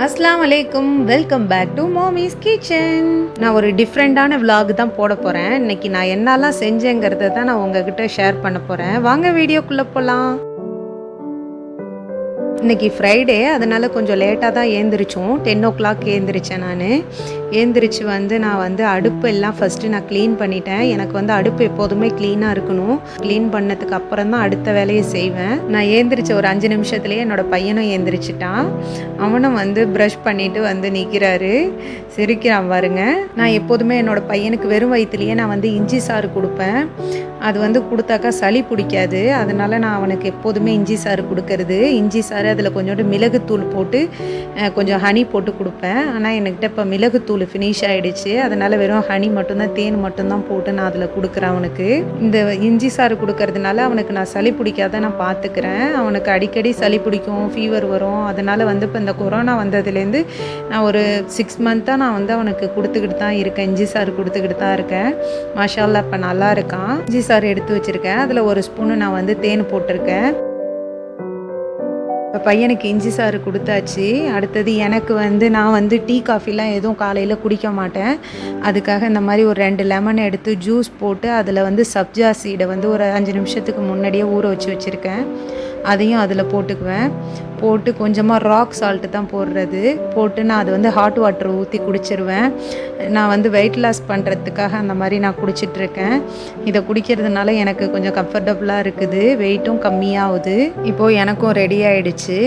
அஸ்ஸலாமு அலைக்கும், welcome back to மாமிஸ் kitchen. நான் ஒரு டிஃப்ரெண்ட்டான விலாக் தான் போட போகிறேன். இன்றைக்கி நான் என்னெல்லாம் செஞ்சேங்கிறத தான் நான் உங்ககிட்ட ஷேர் பண்ண போகிறேன். வாங்க வீடியோக்குள்ளே போகலாம். இன்றைக்கி ஃப்ரைடே, அதனால் கொஞ்சம் லேட்டாக தான் ஏந்திரிச்சோம். 10 o'clock ஏந்திரிச்சேன். நான் அடுப்பு எல்லாம் ஃபஸ்ட்டு நான் க்ளீன் பண்ணிட்டேன். எனக்கு அடுப்பு எப்போதுமே க்ளீனாக இருக்கணும். க்ளீன் பண்ணதுக்கு அப்புறம் தான் அடுத்த வேலையை செய்வேன். நான் ஏந்திரிச்ச ஒரு 5 நிமிஷத்துலேயே என்னோடய பையனும் ஏந்திரிச்சிட்டான். அவனும் ப்ரஷ் பண்ணிவிட்டு நிற்கிறாரு, சிரிக்கிறான் பாருங்க. நான் எப்போதுமே என்னோடய பையனுக்கு வெறும் வயிற்றுலேயே நான் இஞ்சி சாறு கொடுப்பேன். அது கொடுத்தாக்கா சளி பிடிக்காது. அதனால் நான் அவனுக்கு எப்போதுமே இஞ்சி சாறு கொடுக்கறது. இஞ்சி சாறு அதில் கொஞ்சோண்டு மிளகுத்தூள் போட்டு கொஞ்சம் ஹனி போட்டு கொடுப்பேன். ஆனால் என்கிட்ட இப்போ மிளகுத்தூள் ஃபினிஷ் ஆகிடுச்சு. அதனால் வெறும் ஹனி மட்டும்தான், தேன் மட்டும்தான் போட்டு நான் அதில் கொடுக்குறேன் அவனுக்கு. இந்த இஞ்சி சாறு கொடுக்கறதுனால அவனுக்கு நான் சளி பிடிக்காத நான் பார்த்துக்கிறேன். அவனுக்கு அடிக்கடி சளி பிடிக்கும், ஃபீவர் வரும். அதனால் இப்போ இந்த கொரோனா வந்ததுலேருந்து நான் ஒரு 6 month நான் அவனுக்கு கொடுத்துக்கிட்டு தான் இருக்கேன். இஞ்சி சாறு கொடுத்துக்கிட்டு தான் இருக்கேன். மாஷா அல்லாஹ் இப்போ நல்லா இருக்கான். இஞ்சி சாறு எடுத்து வச்சுருக்கேன். அதில் ஒரு ஸ்பூனு நான் தேன் போட்டிருக்கேன். இப்போ பையனுக்கு இஞ்சி சாறு கொடுத்தாச்சு. அடுத்தது எனக்கு நான் டீ காஃபிலாம் எதுவும் காலையில் குடிக்க மாட்டேன். அதுக்காக இந்த மாதிரி ஒரு 2 லெமன் எடுத்து ஜூஸ் போட்டு அதில் சப்ஜா சீடை ஒரு 5 நிமிஷத்துக்கு முன்னாடியே ஊற வச்சுருக்கேன். அதையும் அதில் போட்டுக்குவேன். போட்டு கொஞ்சமாக ராக் சால்ட்டு தான் போடுறது. போட்டு நான் அது ஹாட் வாட்டர் ஊற்றி குடிச்சிருவேன். நான் வெயிட் லாஸ் பண்ணுறதுக்காக அந்த மாதிரி நான் குடிச்சிட்ருக்கேன். இதை குடிக்கிறதுனால எனக்கு கொஞ்சம் கம்ஃபர்டபுளாக இருக்குது, வெயிட்டும் கம்மியாகுது. இப்போது எனக்கும் ரெடி ஆகிடுச்சு.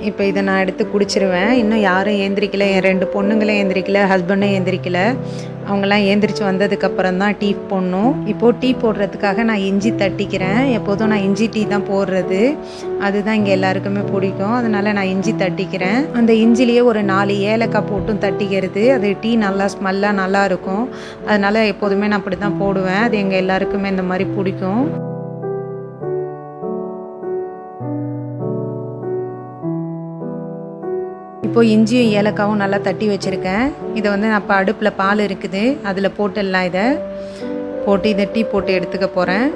இப்போ இதை நான் எடுத்து குடிச்சிருவேன். இன்னும் யாரும் ஏந்திரிக்கல, என் 2 பொண்ணுங்களும் ஏந்திரிக்கல, ஹஸ்பண்டும் ஏந்திரிக்கல. அவங்களாம் ஏந்திரிச்சு வந்ததுக்கப்புறம் தான் டீ போடணும். இப்போது டீ போடுறதுக்காக நான் இஞ்சி தட்டிக்கிறேன். எப்போதும் நான் இஞ்சி டீ தான் போடுறது. அதுதான் இங்கே எல்லாருக்குமே பிடிக்கும். அதனால் நான் இஞ்சி தட்டிக்கிறேன். அந்த இஞ்சிலேயே ஒரு 4 ஏலக்காய் போட்டும் தட்டிக்கிறது. அது டீ நல்லா ஸ்மெல்லாக நல்லாயிருக்கும். அதனால் எப்போதுமே நான் அப்படி தான் போடுவேன். அது எங்கள் எல்லாருக்குமே இந்த மாதிரி பிடிக்கும். இப்போது இஞ்சியும் ஏலக்காவும் நல்லா தட்டி வச்சுருக்கேன். இதை நான் இப்போ அடுப்பில் பால் இருக்குது, அதில் போட்டுடலாம். இதை டீ போட்டு எடுத்துக்க போகிறேன்.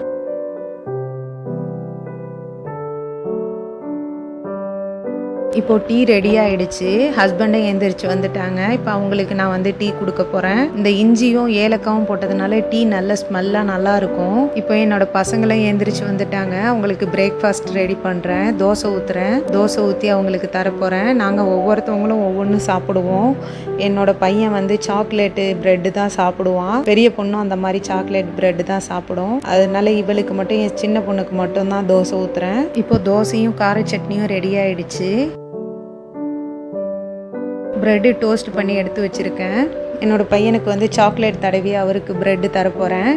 இப்போது டீ ரெடி ஆகிடுச்சு. ஹஸ்பண்டை எழுந்திரிச்சு வந்துட்டாங்க. இப்போ அவங்களுக்கு நான் டீ கொடுக்க போகிறேன். இந்த இஞ்சியும் ஏலக்காவும் போட்டதுனால டீ நல்ல ஸ்மெல்லாக நல்லாயிருக்கும். இப்போ என்னோடய பசங்களும் எழுந்திரிச்சு வந்துட்டாங்க. அவங்களுக்கு பிரேக்ஃபாஸ்ட் ரெடி பண்ணுறேன். தோசை ஊற்றி அவங்களுக்கு தரப்போகிறேன். நாங்கள் ஒவ்வொருத்தவங்களும் ஒவ்வொன்றும் சாப்பிடுவோம். என்னோடய பையன் சாக்லேட்டு ப்ரெட்டு தான் சாப்பிடுவான். பெரிய பொண்ணும் அந்த மாதிரி சாக்லேட் ப்ரெட்டு தான் சாப்பிடும். அதனால இவளுக்கு மட்டும், என் சின்ன பொண்ணுக்கு மட்டும்தான் தோசை ஊற்றுறேன். இப்போ தோசையும் கார சட்னியும் ரெடி ஆகிடுச்சு. ப்ரெட்டு டோஸ்ட் பண்ணி எடுத்து வச்சுருக்கேன். என்னோடய பையனுக்கு சாக்லேட் தடவி அவருக்கு ப்ரெட்டு தரப்போகிறேன்.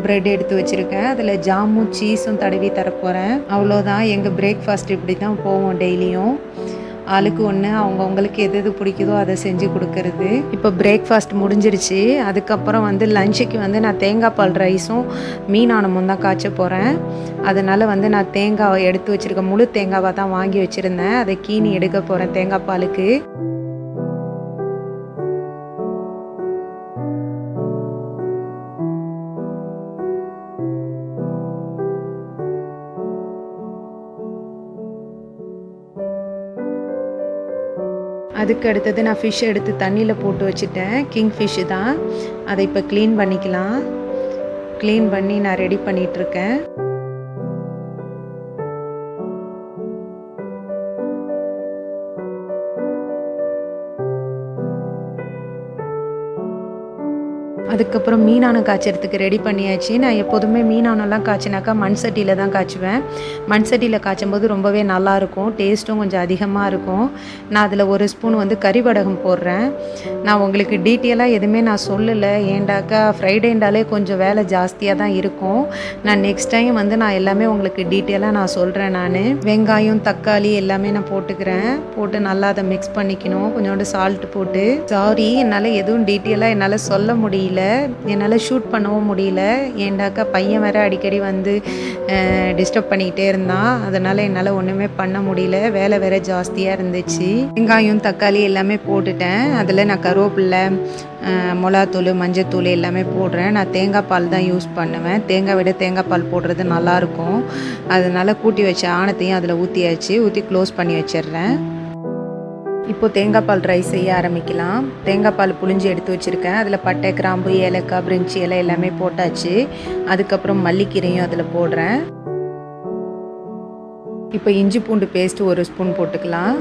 ப்ரெட் எடுத்து வச்சுருக்கேன். அதில் ஜாமும் சீஸும் தடவி தரப்போகிறேன். அவ்வளோதான், எங்கள் பிரேக்ஃபாஸ்ட் இப்படி தான் போவோம் டெய்லியும். ஆளுக்கு ஒன்று, அவங்கவுங்களுக்கு எது பிடிக்குதோ அதை செஞ்சு கொடுக்கறது. இப்போ பிரேக்ஃபாஸ்ட் முடிஞ்சிருச்சு. அதுக்கப்புறம் லஞ்சுக்கு நான் தேங்காய் பால் ரைஸும் மீனானமும் தான் காய்ச்ச போகிறேன். அதனால் நான் தேங்காவை எடுத்து வச்சுருக்கேன். முழு தேங்காவாக தான் வாங்கி வச்சுருந்தேன். அதை கீனி எடுக்க போகிறேன் தேங்காய் பாலுக்கு. அதுக்கு அடுத்தது நான் ஃபிஷ் எடுத்து தண்ணியில் போட்டு வச்சுட்டேன். கிங் ஃபிஷ்ஷு தான். அதை இப்போ க்ளீன் பண்ணிக்கலாம். க்ளீன் பண்ணி நான் ரெடி பண்ணிகிட்ருக்கேன். அதுக்கப்புறம் மீனானம் காய்ச்சறதுக்கு ரெடி பண்ணியாச்சு. நான் எப்போதுமே மீனானம்லாம் காய்ச்சினாக்கா மண் சட்டியில் தான் காய்ச்சுவேன். மண் சட்டியில் காய்ச்சும்போது ரொம்பவே நல்லாயிருக்கும், டேஸ்ட்டும் கொஞ்சம் அதிகமாக இருக்கும். நான் அதில் ஒரு ஸ்பூன் கறிவடகம் போடுறேன். நான் உங்களுக்கு டீட்டெயிலாக எதுவுமே நான் சொல்லலை. ஏண்டாக்கா ஃப்ரைடேண்டாலே கொஞ்சம் வேலை ஜாஸ்தியாக தான் இருக்கும். நான் நெக்ஸ்ட் டைம் நான் எல்லாமே உங்களுக்கு டீட்டெயிலாக நான் சொல்கிறேன். நான் வெங்காயம், தக்காளி எல்லாமே நான் போட்டு நல்லா அதை மிக்ஸ் பண்ணிக்கணும். கொஞ்சோண்டு சால்ட் போட்டு. சாரி, என்னால் எதுவும் டீட்டெயிலாக என்னால் சொல்ல முடியல. என்னால் ஷூட் பண்ணவும் முடியல. ஏண்டாக்கா பையன் வேறு அடிக்கடி வந்து டிஸ்டர்ப் பண்ணிக்கிட்டே இருந்தான். அதனால் என்னால் ஒன்றுமே பண்ண முடியல. வேலை வேறு ஜாஸ்தியாக இருந்துச்சு. வெங்காயம் தக்காளி எல்லாமே போட்டுட்டேன். அதில் நான் கருவேப்பிலை மிளகாத்தூள் மஞ்சத்தூள் எல்லாமே போடுறேன். நான் தேங்காய் பால் தான் யூஸ் பண்ணுவேன். தேங்காய் விட தேங்காய் பால் போடுறது நல்லாயிருக்கும். அதனால் கூட்டி வச்ச ஆணத்தையும் அதில் ஊற்றியாச்சு. ஊற்றி க்ளோஸ் பண்ணி வச்சிடுறேன். இப்போது தேங்காய் பால் ரைஸ் செய்ய ஆரம்பிக்கலாம். தேங்காய் பால் புழிஞ்சு எடுத்து வச்சுருக்கேன். அதில் பட்டை கிராம்பு ஏலக்காய் பிரிஞ்சி இலை எல்லாமே போட்டாச்சு. அதுக்கப்புறம் மல்லிக்கீரையும் அதில் போடுறேன். இப்போ இஞ்சி பூண்டு பேஸ்ட்டு 1 ஸ்பூன் போட்டுக்கலாம்.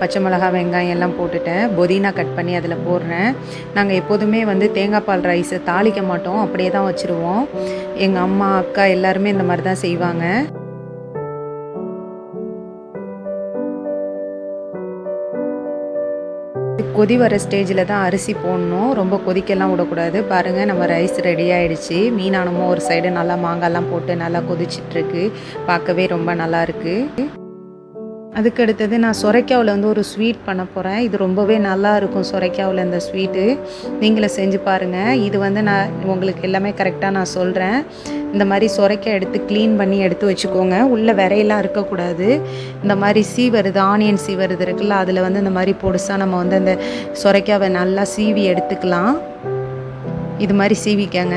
பச்சை மிளகா வெங்காயம் எல்லாம் போட்டுட்டேன். புதினா கட் பண்ணி அதில் போடுறேன். நாங்கள் எப்போதுமே வந்து தேங்காய் பால் ரைஸை தாளிக்க மாட்டோம், அப்படியே தான் வச்சுருவோம். எங்கள் அம்மா அக்கா எல்லாருமே இந்த மாதிரி தான் செய்வாங்க. கொதி வர ஸ்டேஜில் தான் அரிசி போடணும். ரொம்ப கொதிக்கெல்லாம் விடக்கூடாது. பாருங்கள், நம்ம ரைஸ் ரெடி ஆகிடுச்சு. மீனானமும் ஒரு சைடு நல்லா மாங்காய்லாம் போட்டு நல்லா கொதிச்சிட்ருக்கு. பார்க்கவே ரொம்ப நல்லாயிருக்கு. அதுக்கு அடுத்தது நான் சொரைக்காவில் வந்து ஒரு ஸ்வீட் பண்ண போகிறேன். இது ரொம்பவே நல்லா இருக்கும். சொரைக்காவில் இந்த ஸ்வீட்டு நீங்களும் செஞ்சு பாருங்கள். இது வந்து நான் உங்களுக்கு எல்லாமே கரெக்டாக நான் சொல்கிறேன். இந்த மாதிரி சொரைக்காய் எடுத்து க்ளீன் பண்ணி எடுத்து வச்சுக்கோங்க. உள்ளே விரையெல்லாம் இருக்கக்கூடாது. இந்த மாதிரி சீவருது, ஆனியன் சீவருது இருக்குல்ல, அதில் வந்து இந்த மாதிரி பொடுசாக நம்ம வந்து அந்த சொரைக்காவை நல்லா சீவி எடுத்துக்கலாம். இது மாதிரி சீவிக்கங்க.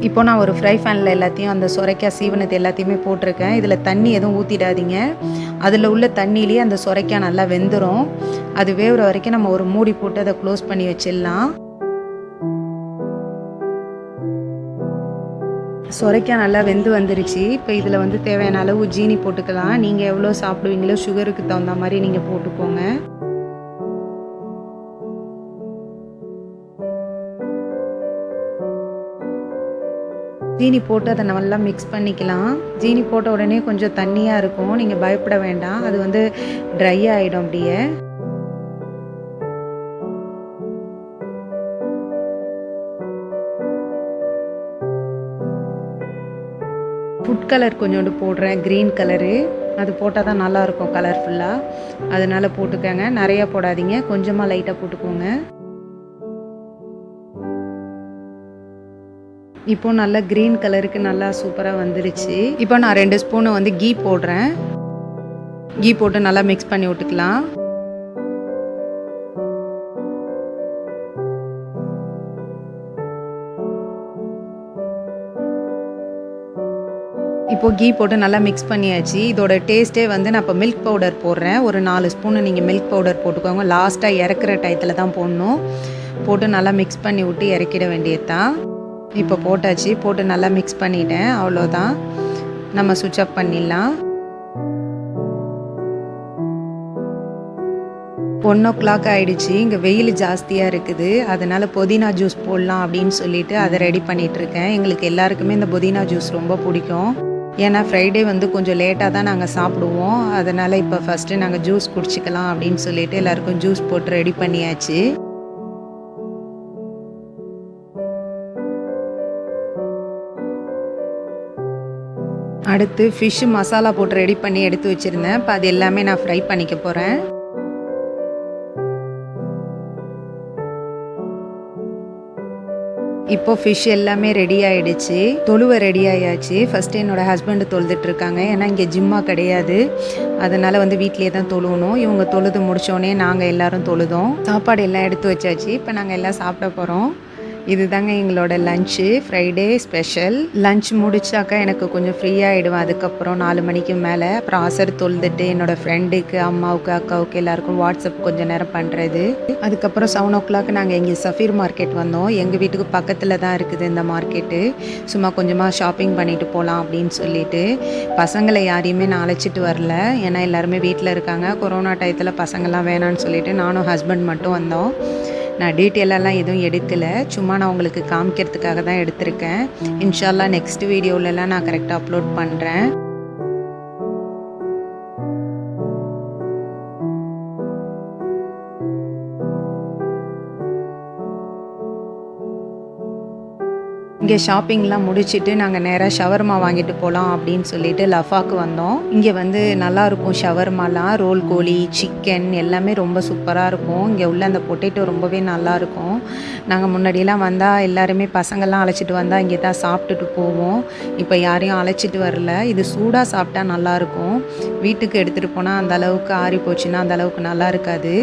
இப்போ நான் ஒரு ஃப்ரை பேனில் எல்லாத்தையும் அந்த சொரைக்காய் சீவனத்தை எல்லாத்தையுமே போட்டிருக்கேன். இதில் தண்ணி எதுவும் ஊற்றிடாதீங்க. அதில் உள்ள தண்ணியிலேயே அந்த சொரைக்காய் நல்லா வெந்துடும். அது வேகிற வரைக்கும் நம்ம ஒரு மூடி போட்டு அதை க்ளோஸ் பண்ணி வச்சிடலாம். சொரைக்காய் நல்லா வெந்து வந்துருச்சு. இப்போ இதில் வந்து தேவையான அளவு ஜீனி போட்டுக்கலாம். நீங்கள் எவ்வளோ சாப்பிடுவீங்களோ சுகருக்கு தகுந்த மாதிரி நீங்கள் போட்டுக்கோங்க. ஜீனி போட்டு அதை நல்லா மிக்ஸ் பண்ணிக்கலாம். ஜீனி போட்ட உடனே கொஞ்சம் தண்ணியாக இருக்கும். நீங்கள் பயப்பட வேண்டாம், அது வந்து ட்ரை ஆகிடும். அப்படியே ஃபுட் கலர் கொஞ்சோண்டு போடுறேன், க்ரீன் கலரு. அது போட்டால் தான் நல்லாயிருக்கும் கலர்ஃபுல்லாக. அதனால் போட்டுக்கோங்க. நிறையா போடாதீங்க, கொஞ்சமாக லைட்டாக போட்டுக்கோங்க. இப்போ நல்லா க்ரீன் கலருக்கு நல்லா சூப்பராக வந்துருச்சு. இப்போ நான் 2 ஸ்பூனு வந்து கீ போடுறேன். கீ போட்டு நல்லா மிக்ஸ் பண்ணி விட்டுக்கலாம். இப்போ கீ போட்டு நல்லா மிக்ஸ் பண்ணியாச்சு. இதோட டேஸ்ட்டே வந்து நான் இப்போ மில்க் பவுடர் போடுறேன். ஒரு 4 ஸ்பூனு நீங்கள் மில்க் பவுடர் போட்டுக்கோங்க. லாஸ்ட்டாக இறக்குற டயத்தில் தான் போடணும். போட்டு நல்லா மிக்ஸ் பண்ணி விட்டு இறக்கிட வேண்டியது தான். இப்போ போட்டாச்சு. போட்டு நல்லா மிக்ஸ் பண்ணிட்டேன். அவ்வளோதான், நம்ம சுவிட்ச் ஆஃப் பண்ணிடலாம். 1:00 ஆகிடுச்சு. இங்கே வெயில் ஜாஸ்தியாக இருக்குது. அதனால் புதினா ஜூஸ் போடலாம் அப்படின்னு சொல்லிட்டு அதை ரெடி பண்ணிகிட்ருக்கேன். எங்களுக்கு எல்லாருக்குமே இந்த புதினா ஜூஸ் ரொம்ப பிடிக்கும். ஏன்னா ஃப்ரைடே வந்து கொஞ்சம் லேட்டாக தான் நாங்கள் சாப்பிடுவோம். அதனால் இப்போ ஃபஸ்ட்டு நாங்கள் ஜூஸ் குடிச்சிக்கலாம் அப்படின்னு சொல்லிட்டு எல்லாருக்கும் ஜூஸ் போட்டு ரெடி பண்ணியாச்சு. அடுத்து ஃபிஷ் மசாலா போட்டு ரெடி பண்ணி எடுத்து வச்சுருந்தேன். இப்போ அது எல்லாமே நான் ஃப்ரை பண்ணிக்க போகிறேன். இப்போ ஃபிஷ் எல்லாமே ரெடி ஆகிடுச்சு. தொழுவை ரெடி ஆகியாச்சு. ஃபஸ்ட்டு என்னோடய ஹஸ்பண்டு தொழுதுட்ருக்காங்க. ஏன்னா இங்கே ஜிம்மா கிடையாது. அதனால் வந்து வீட்டிலே தான் தொழுவணும். இவங்க தொழுது முடித்தோடனே நாங்கள் எல்லோரும் தொழுதோம். சாப்பாடு எல்லாம் எடுத்து வச்சாச்சு. இப்போ நாங்கள் எல்லாம் சாப்பிட போகிறோம். இதுதாங்க எங்களோட லஞ்சு, ஃப்ரைடே ஸ்பெஷல். லஞ்ச் முடிச்சாக்கா எனக்கு கொஞ்சம் ஃப்ரீயாகிடுவேன். அதுக்கப்புறம் 4 மணிக்கு மேலே அப்புறம் அசர் தொழுதுட்டு என்னோடய ஃப்ரெண்டுக்கு, அம்மாவுக்கு, அக்காவுக்கு எல்லாருக்கும் வாட்ஸ்அப் கொஞ்சம் நேரம் பண்ணுறது. அதுக்கப்புறம் 7:00 நாங்கள் இங்கே சஃபீர் மார்க்கெட் வந்தோம். எங்கள் வீட்டுக்கு பக்கத்தில் தான் இருக்குது இந்த மார்க்கெட்டு. சும்மா கொஞ்சமாக ஷாப்பிங் பண்ணிட்டு போகலாம் அப்படின்னு சொல்லிட்டு. பசங்களை யாரையுமே நான் அழைச்சிட்டு வரல. ஏன்னா எல்லாருமே வீட்டில் இருக்காங்க. கொரோனா டயத்தில் பசங்கள்லாம் வேணான்னு சொல்லிட்டு நானும் ஹஸ்பண்ட் மட்டும் வந்தோம். நான் டீட்டெயிலெல்லாம் எதுவும் எடுக்கலை. சும்மா நான் உங்களுக்கு காமிக்கிறதுக்காக தான் எடுத்திருக்கேன். இன்ஷால்லா நெக்ஸ்ட் வீடியோலலாம் நான் கரெக்டாக அப்லோட் பண்ணுறேன். இங்கே ஷாப்பிங்லாம் முடிச்சுட்டு நாங்கள் நேராக ஷவர்மா வாங்கிட்டு போகலாம் அப்படின்னு சொல்லிட்டு லஃபாக்கு வந்தோம். இங்கே வந்து நல்லாயிருக்கும் ஷவர்மாலாம், ரோல் கோழி, சிக்கன் எல்லாமே ரொம்ப சூப்பராக இருக்கும். இங்கே உள்ள அந்த பொட்டேட்டோ ரொம்பவே நல்லாயிருக்கும். நாங்கள் முன்னாடியெல்லாம் வந்தால் எல்லாருமே பசங்கள்லாம் அழைச்சிட்டு வந்தால் இங்கே தான் சாப்பிட்டுட்டு போவோம். இப்போ யாரையும் அழைச்சிட்டு வரல. இது சூடாக சாப்பிட்டா நல்லாயிருக்கும். வீட்டுக்கு எடுத்துகிட்டு போனால் அந்த அளவுக்கு ஆறி போச்சுன்னா அந்த அளவுக்கு நல்லா இருக்காது.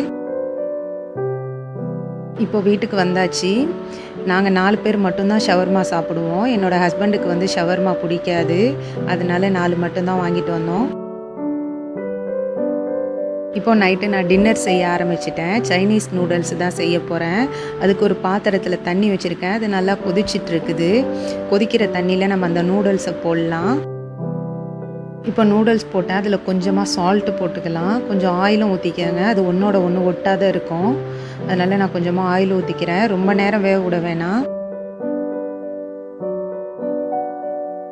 இப்போ வீட்டுக்கு வந்தாச்சு. நாங்கள் 4 பேர் மட்டும்தான் ஷவர்மா சாப்பிடுவோம். என்னோடய ஹஸ்பண்டுக்கு வந்து ஷவர்மா பிடிக்காது. அதனால 4 மட்டும்தான் வாங்கிட்டு வந்தோம். இப்போ நைட்டு நான் டின்னர் செய்ய ஆரம்பிச்சிட்டேன். சைனீஸ் நூடுல்ஸ் தான் செய்ய போகிறேன். அதுக்கு ஒரு பாத்திரத்தில் தண்ணி வச்சுருக்கேன். அது நல்லா கொதிச்சிட்ருக்குது. கொதிக்கிற தண்ணியில் நம்ம அந்த நூடுல்ஸை போடலாம். இப்போ நூடுல்ஸ் போட்டால் அதில் கொஞ்சமாக சால்ட்டு போட்டுக்கலாம். கொஞ்சம் ஆயிலும் ஊற்றிக்கங்க. அது ஒன்றோட ஒன்று ஒட்டாத இருக்கும். அதனால் நான் கொஞ்சமாக ஆயில் ஊற்றிக்கிறேன். ரொம்ப நேரம் வேக விட வேணாம்.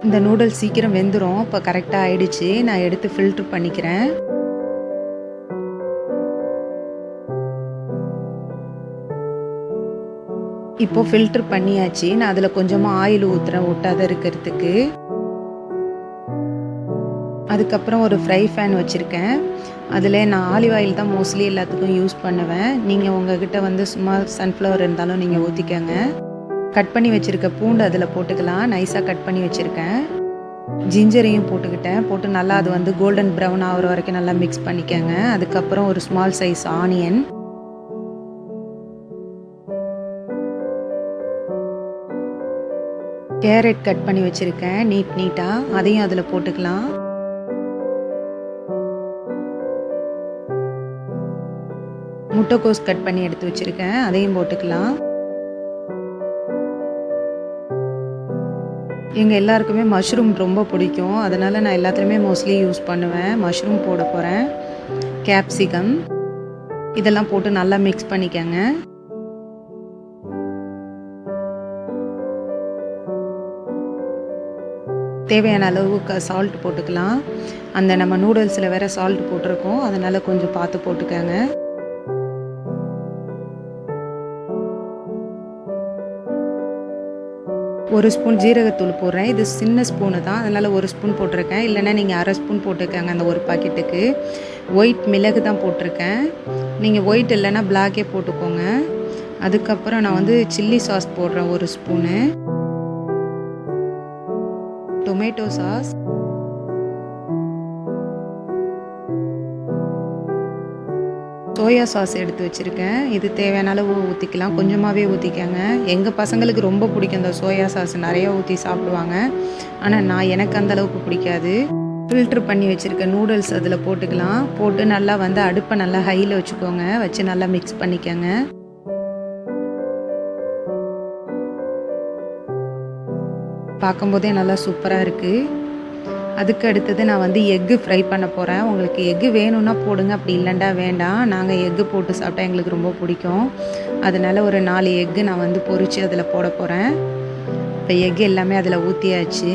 இந்த நூடுல்ஸ் சீக்கிரம் வெந்துடும். இப்போ கரெக்டாக ஆயிடுச்சு. நான் எடுத்து ஃபில்ட்ரு பண்ணிக்கிறேன். இப்போ ஃபில்ட்ரு பண்ணியாச்சு. நான் அதில் கொஞ்சமாக ஆயில் ஊற்றுறேன் ஒட்டாத இருக்கிறதுக்கு. அதுக்கப்புறம் ஒரு ஃப்ரை ஃபேன் வச்சுருக்கேன். அதில் நான் ஆலிவ் ஆயில் தான் மோஸ்ட்லி எல்லாத்துக்கும் யூஸ் பண்ணுவேன். நீங்கள் உங்கள்கிட்ட வந்து சும்மா சன்ஃப்ளவர் இருந்தாலும் நீங்கள் ஊற்றிக்கங்க. கட் பண்ணி வச்சுருக்க பூண்டு அதில் போட்டுக்கலாம். நைஸாக கட் பண்ணி வச்சுருக்கேன். ஜிஞ்சரையும் போட்டுக்கிட்டேன். போட்டு நல்லா அது வந்து கோல்டன் ப்ரௌன் ஆகிற வரைக்கும் நல்லா மிக்ஸ் பண்ணிக்கங்க. அதுக்கப்புறம் ஒரு small size onion, carrot cut பண்ணி வச்சுருக்கேன் நீட்டாக, அதையும் அதில் போட்டுக்கலாம். முட்டைக்கோஸ் கட் பண்ணி எடுத்து வச்சுருக்கேன். அதையும் போட்டுக்கலாம். எங்கள் எல்லாருக்குமே மஷ்ரூம் ரொம்ப பிடிக்கும். அதனால் நான் எல்லாத்துலேயுமே மோஸ்ட்லி யூஸ் பண்ணுவேன். மஷ்ரூம் போட போகிறேன். கேப்சிகம் இதெல்லாம் போட்டு நல்லா மிக்ஸ் பண்ணிக்கங்க. தேவையான அளவுக்கு சால்ட் போட்டுக்கலாம். அந்த நம்ம நூடுல்ஸில் வேறு சால்ட் போட்டிருக்கோம். அதனால் கொஞ்சம் பார்த்து போட்டுக்கங்க. ஒரு ஸ்பூன் ஜீரகத்தூள் போடுறேன். இது சின்ன ஸ்பூனு தான், அதனால் ஒரு ஸ்பூன் போட்டிருக்கேன். இல்லைன்னா நீங்கள் அரை ஸ்பூன் போட்டுக்கங்க அந்த ஒரு பாக்கெட்டுக்கு. ஒயிட் மிளகு தான் போட்டிருக்கேன். நீங்கள் ஒயிட் இல்லைன்னா பிளாக்கே போட்டுக்கோங்க. அதுக்கப்புறம் நான் வந்து சில்லி சாஸ் போடுறேன் ஒரு spoon. Tomato sauce, soya sauce எடுத்து வச்சுருக்கேன். இது தேவையான அளவு ஊற்றிக்கலாம். கொஞ்சமாகவே ஊற்றிக்கங்க. எங்கள் பசங்களுக்கு ரொம்ப பிடிக்கும் இந்த சோயா சாஸ், நிறையா ஊற்றி சாப்பிடுவாங்க. ஆனால் எனக்கு அந்த அளவுக்கு பிடிக்காது. ஃபில்ட்ரு பண்ணி வச்சுருக்க நூடுல்ஸ் அதில் போட்டுக்கலாம். போட்டு நல்லா வந்து அடுப்பை நல்லா ஹையில் வச்சுக்கோங்க. வச்சு நல்லா மிக்ஸ் பண்ணிக்கோங்க. பார்க்கும்போதே நல்லா சூப்பராக இருக்குது. அதுக்கு அடுத்தது நான் வந்து எக்கு ஃப்ரை பண்ண போகிறேன். உங்களுக்கு எக்கு வேணும்னா போடுங்க, அப்படி இல்லைண்டா வேண்டாம். நாங்கள் எக்கு போட்டு சாப்பிட்டா எங்களுக்கு ரொம்ப பிடிக்கும். அதனால் ஒரு 4 எக்கு நான் வந்து பொரித்து அதில் போட போகிறேன். இப்போ எக்கு எல்லாமே அதில் ஊற்றியாச்சு.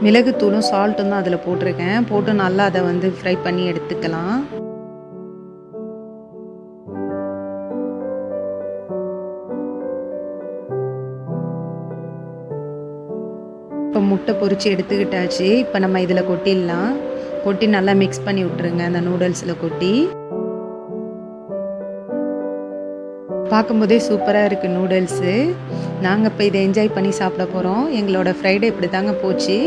மிளகுத்தூளும் சால்ட்டும் தான் அதில் போட்டிருக்கேன். போட்டு நல்லா அதை வந்து ஃப்ரை பண்ணி எடுத்துக்கலாம். இப்போ முட்டை பொரித்து எடுத்துக்கிட்டாச்சு. இப்போ நம்ம இதில் கொட்டிடலாம். கொட்டி நல்லா மிக்ஸ் பண்ணி விட்டுருங்க அந்த நூடுல்ஸில் கொட்டி. பார்க்கும்போதே சூப்பராக இருக்குது நூடுல்ஸு. நாங்கள் இப்போ இதை என்ஜாய் பண்ணி சாப்பிட போகிறோம். எங்களோட ஃப்ரைடே இப்படி தாங்க போச்சு.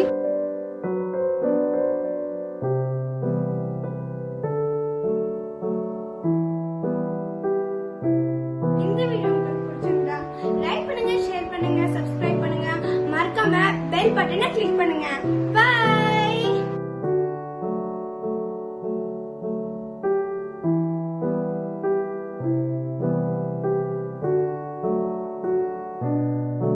இந்த வீடியோ உங்களுக்கு பிடிச்சிருந்தா லைக் பண்ணுங்க, ஷேர் பண்ணுங்க, சப்ஸ்கிரைப் பண்ணுங்க, மறக்காம பெல் பட்டனை கிளிக் பண்ணுங்க.